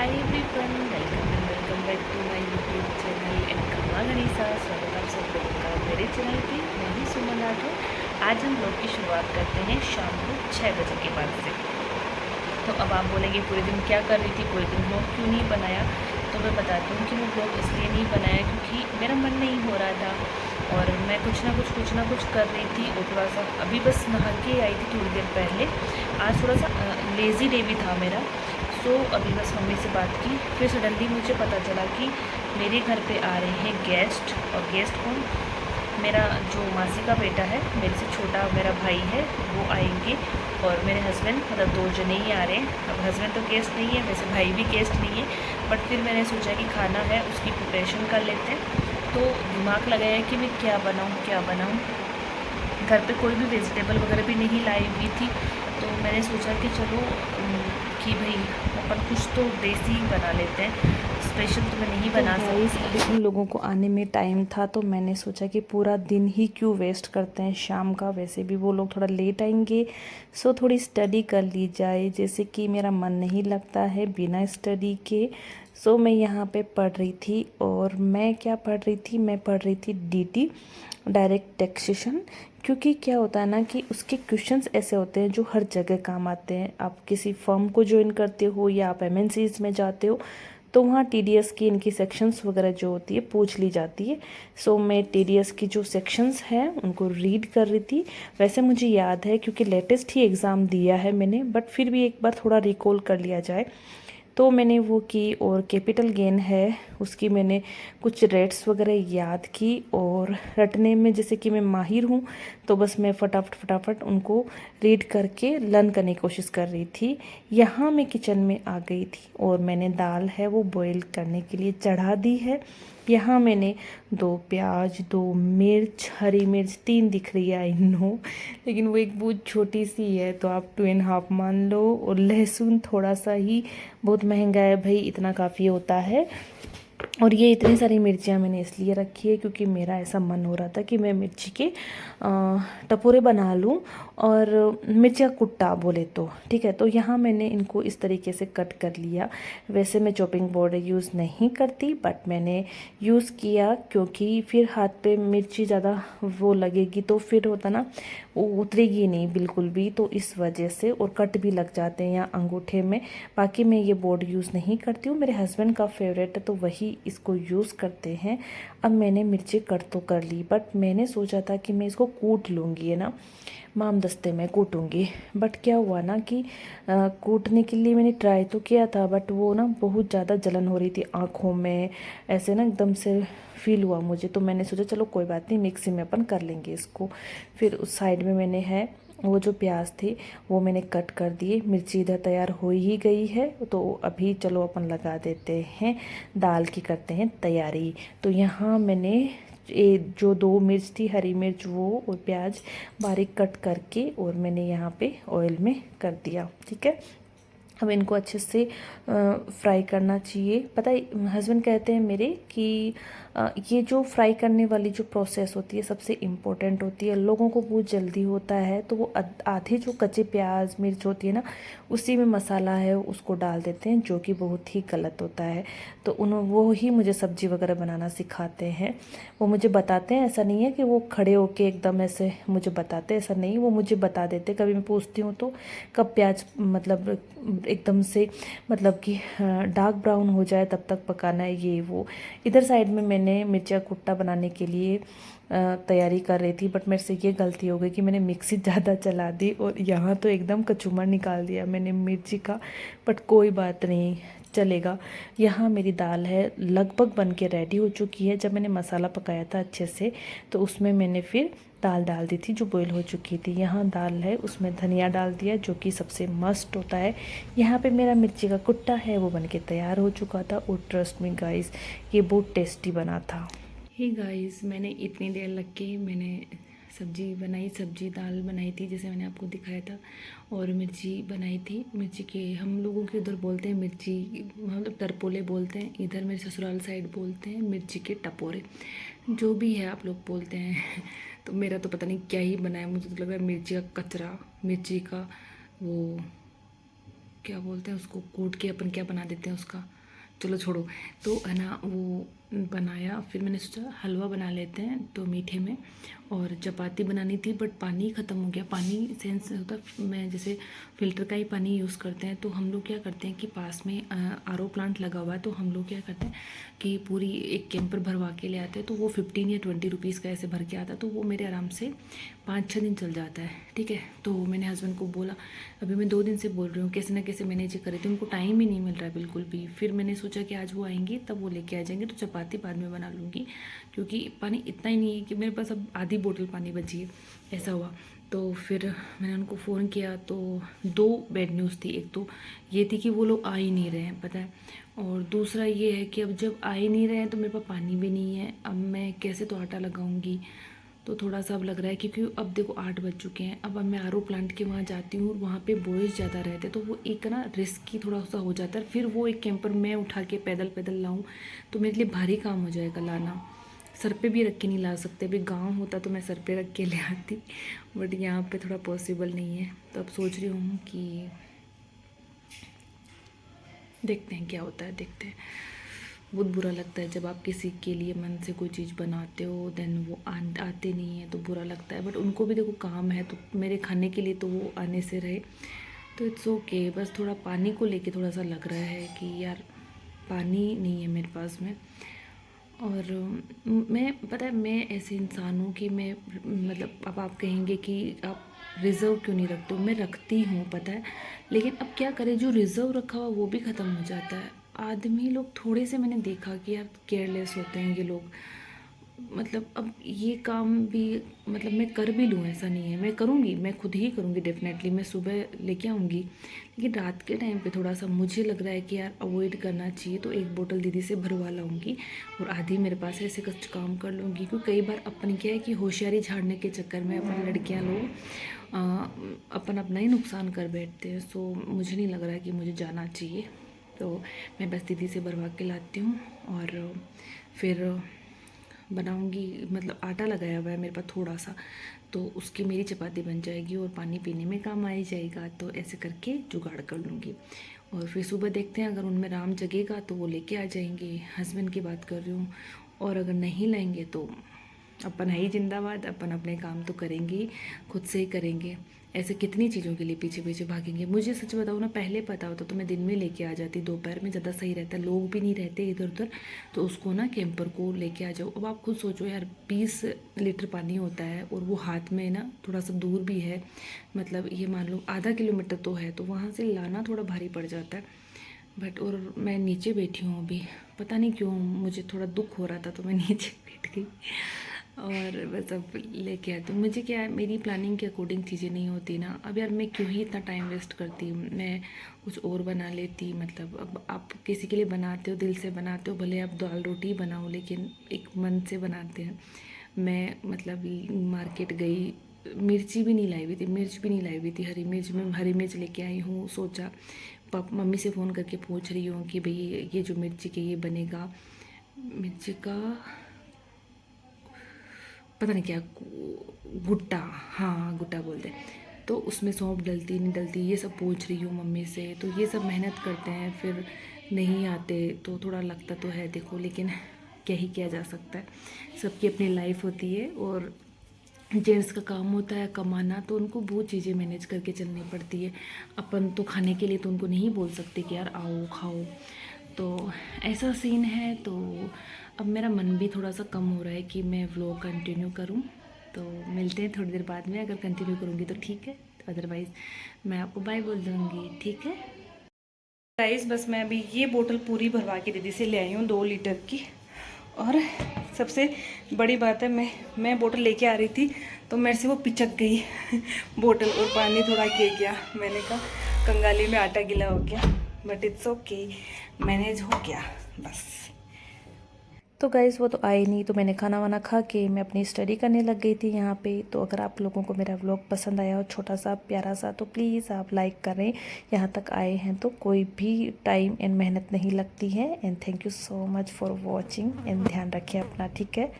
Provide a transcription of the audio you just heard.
Hi everyone, welcome back to my YouTube channel and खम्मा गणिसा। स्वागत आप सब लोगों का मेरे चैनल पे। मैं ही सुमन राठौर। आज हम लोग की शुरुआत करते हैं शाम को 6 बजे के बाद से। तो अब आप बोलेंगे पूरे दिन क्या कर रही थी, पूरे दिन ब्लॉग क्यों नहीं बनाया। तो मैं बताती हूँ कि मैं ब्लॉग इसलिए नहीं बनाया क्योंकि मेरा मन नहीं हो रहा था और मैं कुछ ना कुछ कर रही थी। और थोड़ा सा अभी बस नहा के आई थी थोड़ी देर पहले। आज थोड़ा सा लेज़ी डे भी था मेरा। सो अभी बस मम्मी से बात की, फिर सडनली मुझे पता चला कि मेरे घर पे आ रहे हैं गेस्ट। और गेस्ट कौन? मेरा जो मासी का बेटा है, मेरे से छोटा मेरा भाई है, वो आएंगे। और मेरे हस्बैंड, मतलब 2 जने ही आ रहे हैं। अब हस्बैंड तो गेस्ट नहीं है, वैसे भाई भी गेस्ट नहीं है, बट फिर मैंने सोचा कि खाना है उसकी प्रिपरेशन कर लेते हैं। तो दिमाग लगाया कि मैं क्या बनाऊँ। घर पे कोई भी वेजिटेबल वगैरह भी नहीं लाई हुई थी, तो मैंने सोचा कि चलो कि भाई अपन कुछ तो देसी बना लेते हैं। स्पेशल तो मैं नहीं तो बना गाइस सकती। अभी उन लोगों को आने में टाइम था, तो मैंने सोचा कि पूरा दिन ही क्यों वेस्ट करते हैं शाम का। वैसे भी वो लोग थोड़ा लेट आएंगे, सो थोड़ी स्टडी कर ली जाए। जैसे कि मेरा मन नहीं लगता है बिना स्टडी के। सो मैं यहाँ पे पढ़ रही थी। और मैं क्या पढ़ रही थी? मैं पढ़ रही थी डीटी, डायरेक्ट टैक्सेशन। क्योंकि क्या होता है ना कि उसके क्वेश्चंस ऐसे होते हैं जो हर जगह काम आते हैं। आप किसी फर्म को ज्वाइन करते हो या आप एमएनसीज में जाते हो, तो वहाँ टीडीएस की इनकी सेक्शंस वगैरह जो होती है पूछ ली जाती है। सो मैं टीडीएस की जो सेक्शंस हैं उनको रीड कर रही थी। वैसे मुझे याद है क्योंकि लेटेस्ट ही एग्ज़ाम दिया है मैंने, बट फिर भी एक बार थोड़ा रिकॉल कर लिया जाए। तो मैंने वो की। और कैपिटल गेन है उसकी मैंने कुछ रेट्स वगैरह याद की। और रटने में जैसे कि मैं माहिर हूँ, तो बस मैं फटाफट उनको रीड करके लर्न करने की कोशिश कर रही थी। यहाँ मैं किचन में आ गई थी और मैंने दाल है वो बॉईल करने के लिए चढ़ा दी है। यहाँ मैंने 2 प्याज, 2 मिर्च, हरी मिर्च 3 दिख रही है आई नो, लेकिन वो एक बहुत छोटी सी है, तो आप 2.5 मान लो। और लहसुन थोड़ा सा ही, बहुत महंगा है भाई, इतना काफ़ी होता है। और ये इतनी सारी मिर्चियाँ मैंने इसलिए रखी है क्योंकि मेरा ऐसा मन हो रहा था कि मैं मिर्ची के टपोरे बना लूँ। और मिर्ची का कुट्टा बोले तो ठीक है। तो यहाँ मैंने इनको इस तरीके से कट कर लिया। वैसे मैं चॉपिंग बोर्ड यूज़ नहीं करती, बट मैंने यूज़ किया क्योंकि फिर हाथ पे मिर्ची ज़्यादा वो लगेगी तो फिर होता ना, वो उतरेगी नहीं बिल्कुल भी, तो इस वजह से। और कट भी लग जाते हैं यहाँ अंगूठे में। बाकी मैं ये बोर्ड यूज़ नहीं करती हूँ, मेरे हस्बैंड का फेवरेट है तो वही इसको यूज़ करते हैं। अब मैंने मिर्ची कट तो कर ली, बट मैंने सोचा था कि मैं इसको कूट लूँगी, है ना, माम दस्ते में कूटूँगी। बट क्या हुआ ना कि कूटने के लिए मैंने ट्राई तो किया था, बट वो ना बहुत ज़्यादा जलन हो रही थी आँखों में, ऐसे ना एकदम से फील हुआ मुझे। तो मैंने सोचा चलो कोई बात नहीं, मिक्सी में अपन कर लेंगे इसको। फिर उस साइड में मैंने है वो जो प्याज थे वो मैंने कट कर दिए। मिर्ची इधर तैयार हो ही गई है, तो अभी चलो अपन लगा देते हैं दाल की, करते हैं तैयारी। तो यहाँ मैंने जो 2 मिर्च थी, हरी मिर्च वो और प्याज बारीक कट करके, और मैंने यहाँ पे ऑयल में कर दिया। ठीक है, अब इनको अच्छे से फ्राई करना चाहिए। पता है हस्बैंड कहते हैं मेरे कि ये जो फ्राई करने वाली जो प्रोसेस होती है सबसे इम्पोर्टेंट होती है। लोगों को बहुत जल्दी होता है तो वो आधे जो कच्चे प्याज मिर्च होती है ना, उसी में मसाला है उसको डाल देते हैं, जो कि बहुत ही गलत होता है। तो वो ही मुझे सब्जी वगैरह बनाना सिखाते हैं। वो मुझे बताते हैं, ऐसा नहीं है कि वो खड़े होके एकदम ऐसे मुझे बताते हैं, ऐसा नहीं, वो मुझे बता देते। कभी मैं पूछती हूँ तो कब प्याज मतलब एकदम से, मतलब कि डार्क ब्राउन हो जाए तब तक पकाना है, ये वो। इधर साइड में मैंने मिर्चा कुट्टा बनाने के लिए तैयारी कर रही थी, बट मेरे से ये गलती हो गई कि मैंने मिक्सी ज़्यादा चला दी और यहाँ तो एकदम कचूमर निकाल दिया मैंने मिर्ची का। बट कोई बात नहीं, चलेगा। यहाँ मेरी दाल है लगभग बन के रेडी हो चुकी है। जब मैंने मसाला पकाया था अच्छे से, तो उसमें मैंने फिर दाल डाल दी थी जो बॉईल हो चुकी थी। यहाँ दाल है उसमें धनिया डाल दिया जो कि सबसे मस्त होता है। यहाँ पे मेरा मिर्ची का कुट्टा है वो बनके तैयार हो चुका था, और ट्रस्ट मी गाइस ये बहुत टेस्टी बना था। हे गाइस, मैंने इतनी देर लग के मैंने सब्जी बनाई, सब्जी दाल बनाई थी जैसे मैंने आपको दिखाया था, और मिर्ची बनाई थी। मिर्ची के हम लोगों के उधर बोलते हैं मिर्ची, मतलब टरपोले बोलते हैं, इधर मेरे ससुराल साइड बोलते हैं मिर्ची के टपोरे। जो भी है आप लोग बोलते हैं तो मेरा तो पता नहीं क्या ही बना है, मुझे तो लग रहा है मिर्ची का कचरा, मिर्ची का वो क्या बोलते हैं उसको, कूट के अपन क्या बना देते हैं उसका, चलो छोड़ो। तो है ना वो बनाया, फिर मैंने सोचा हलवा बना लेते हैं तो मीठे में, और चपाती बनानी थी बट पानी ख़त्म हो गया। पानी सेंस होता, मैं जैसे फ़िल्टर का ही पानी यूज़ करते हैं, तो हम लोग क्या करते हैं कि पास में आरओ प्लांट लगा हुआ है, तो हम लोग क्या करते हैं कि पूरी एक कैंपर भरवा के ले आते हैं, तो वो 15 या 20 रुपीज़ का ऐसे भर के आता है, तो वो मेरे आराम से 5-6 दिन चल जाता है। ठीक है, तो मैंने हस्बैंड को बोला, अभी मैं 2 दिन से बोल रही हूँ कैसे ना कैसे मैनेज कर रही थी, उनको टाइम ही नहीं मिल रहा है बिल्कुल भी। फिर मैंने सोचा कि आज वो आएंगी तब वो लेके आ जाएंगे, तो चपाती बाद में बना लूँगी, क्योंकि पानी इतना ही नहीं है कि मेरे पास अब आधी बोतल पानी बची है, ऐसा हुआ। तो फिर मैंने उनको फ़ोन किया, तो 2 बैड न्यूज़ थी। एक तो ये थी कि वो लोग आ ही नहीं रहे हैं, पता है, और दूसरा ये है कि अब जब आ ही नहीं रहे हैं तो मेरे पास पानी भी नहीं है, अब मैं कैसे तो आटा लगाऊंगी। तो थोड़ा सा अब लग रहा है, क्योंकि अब देखो 8 बज चुके हैं, अब मैं आरओ प्लांट के वहाँ जाती हूँ, वहाँ पे बॉयज़ ज़्यादा रहते हैं, तो वो एक ना रिस्की थोड़ा सा हो जाता है। फिर वो एक कैंपर मैं उठा के पैदल पैदल लाऊँ तो मेरे लिए भारी काम हो जाएगा लाना, सर पे भी रख के नहीं ला सकते। अभी गांव होता तो मैं सर पे रख के ले आती, बट यहाँ पे थोड़ा पॉसिबल नहीं है। तो अब सोच रही हूँ कि देखते हैं क्या होता है, देखते हैं। बहुत बुरा लगता है जब आप किसी के लिए मन से कोई चीज़ बनाते हो, देन वो आते नहीं है तो बुरा लगता है, बट उनको भी देखो काम है, तो मेरे खाने के लिए तो वो आने से रहे, तो इट्स ओके। बस थोड़ा पानी को लेके थोड़ा सा लग रहा है कि यार पानी नहीं है मेरे पास में। और मैं, पता है, मैं ऐसे इंसान हूँ कि मैं, मतलब अब आप कहेंगे कि आप रिज़र्व क्यों नहीं रखते हो, मैं रखती हूँ पता है, लेकिन अब क्या करें, जो रिज़र्व रखा हुआ वो भी ख़त्म हो जाता है। आदमी लोग थोड़े से, मैंने देखा कि यार केयरलेस होते हैं ये लोग, मतलब अब ये काम भी, मतलब मैं कर भी लूँ ऐसा नहीं है, मैं करूँगी, मैं खुद ही करूँगी डेफिनेटली, मैं सुबह लेके आऊँगी, लेकिन रात के टाइम पे थोड़ा सा मुझे लग रहा है कि यार अवॉइड करना चाहिए। तो एक बोतल दीदी से भरवा लाऊँगी और आधी मेरे पास ऐसे कुछ काम कर लूँगी, क्योंकि कई बार अपन क्या है कि होशियारी झाड़ने के चक्कर में अपन लड़कियाँ लोग अपन अपना ही नुकसान कर बैठते हैं। सो मुझे नहीं लग रहा है कि मुझे जाना चाहिए, तो मैं बस दीदी से भरवा के लाती हूँ और फिर बनाऊंगी। मतलब आटा लगाया हुआ है मेरे पास थोड़ा सा, तो उसकी मेरी चपाती बन जाएगी और पानी पीने में काम आ ही जाएगा। तो ऐसे करके जुगाड़ कर लूँगी और फिर सुबह देखते हैं, अगर उनमें राम जगेगा तो वो लेके आ जाएंगे। हस्बैंड की बात कर रही हूँ, और अगर नहीं लाएंगे तो अपन है ही जिंदाबाद, अपन अपने काम तो करेंगे ही, खुद से ही करेंगे। ऐसे कितनी चीज़ों के लिए पीछे पीछे भागेंगे। मुझे सच बताऊँ ना, पहले पता होता तो मैं दिन में लेके आ जाती, दोपहर में ज़्यादा सही रहता, लोग भी नहीं रहते इधर उधर, तो उसको ना कैंपर को लेके आ जाओ। अब आप खुद सोचो यार, 20 लीटर पानी होता है और वो हाथ में ना, थोड़ा सा दूर भी है, मतलब ये मान लो आधा किलोमीटर तो है, तो वहाँ से लाना थोड़ा भारी पड़ जाता है। बट और मैं नीचे बैठी हूँ अभी, पता नहीं क्यों मुझे थोड़ा दुख हो रहा था तो मैं नीचे बैठ गई और बस अब लेके आती हूँ। मुझे क्या है, मेरी प्लानिंग के अकॉर्डिंग चीज़ें नहीं होती ना। अब यार मैं क्यों ही इतना टाइम वेस्ट करती हूँ, मैं कुछ और बना लेती। मतलब अब आप किसी के लिए बनाते हो, दिल से बनाते हो, भले आप दाल रोटी बनाओ, लेकिन एक मन से बनाते हैं। मैं मतलब मार्केट गई, मिर्ची भी नहीं लाई हुई थी, मिर्च भी नहीं लाई हुई थी, हरी मिर्च, मैं हरी मिर्च लेके आई हूँ। सोचा मम्मी से फ़ोन करके पूछ रही हूँ कि भाई ये जो मिर्ची के ये बनेगा, मिर्ची का पता नहीं क्या, गुट्टा, हाँ गुट्टा बोलते हैं, तो उसमें सौंफ डलती नहीं डलती, ये सब पूछ रही हूँ मम्मी से। तो ये सब मेहनत करते हैं, फिर नहीं आते तो थोड़ा लगता तो है देखो, लेकिन क्या ही किया जा सकता है, सबकी अपनी लाइफ होती है। और जेंट्स का काम होता है कमाना, तो उनको बहुत चीज़ें मैनेज करके चलनी पड़ती है। अपन तो खाने के लिए तो उनको नहीं बोल सकते कि यार आओ खाओ, तो ऐसा सीन है। तो अब मेरा मन भी थोड़ा सा कम हो रहा है कि मैं व्लॉग कंटिन्यू करूं। तो मिलते हैं थोड़ी देर बाद में, अगर कंटिन्यू करूंगी तो ठीक है, अदरवाइज़ मैं आपको बाय बोल दूँगी, ठीक है गाइस। बस मैं अभी ये बोतल पूरी भरवा के दीदी से ले आई हूँ 2 लीटर की। और सबसे बड़ी बात है, मैं बोतल लेके आ रही थी तो मेरे से वो पिचक गई बोतल, और पानी थोड़ा गिर गया। मैंने कहा कंगाली में आटा गीला हो गया, बट इट्स ओके, मैनेज हो गया बस। तो गाइज़ वो तो आए नहीं, तो मैंने खाना वाना खा के मैं अपनी स्टडी करने लग गई थी यहाँ पे। तो अगर आप लोगों को मेरा व्लॉग पसंद आया हो, छोटा सा प्यारा सा, तो प्लीज़ आप लाइक करें। यहाँ तक आए हैं तो कोई भी टाइम एंड मेहनत नहीं लगती है। And thank you so much for watching, and ध्यान रखें अपना, ठीक है।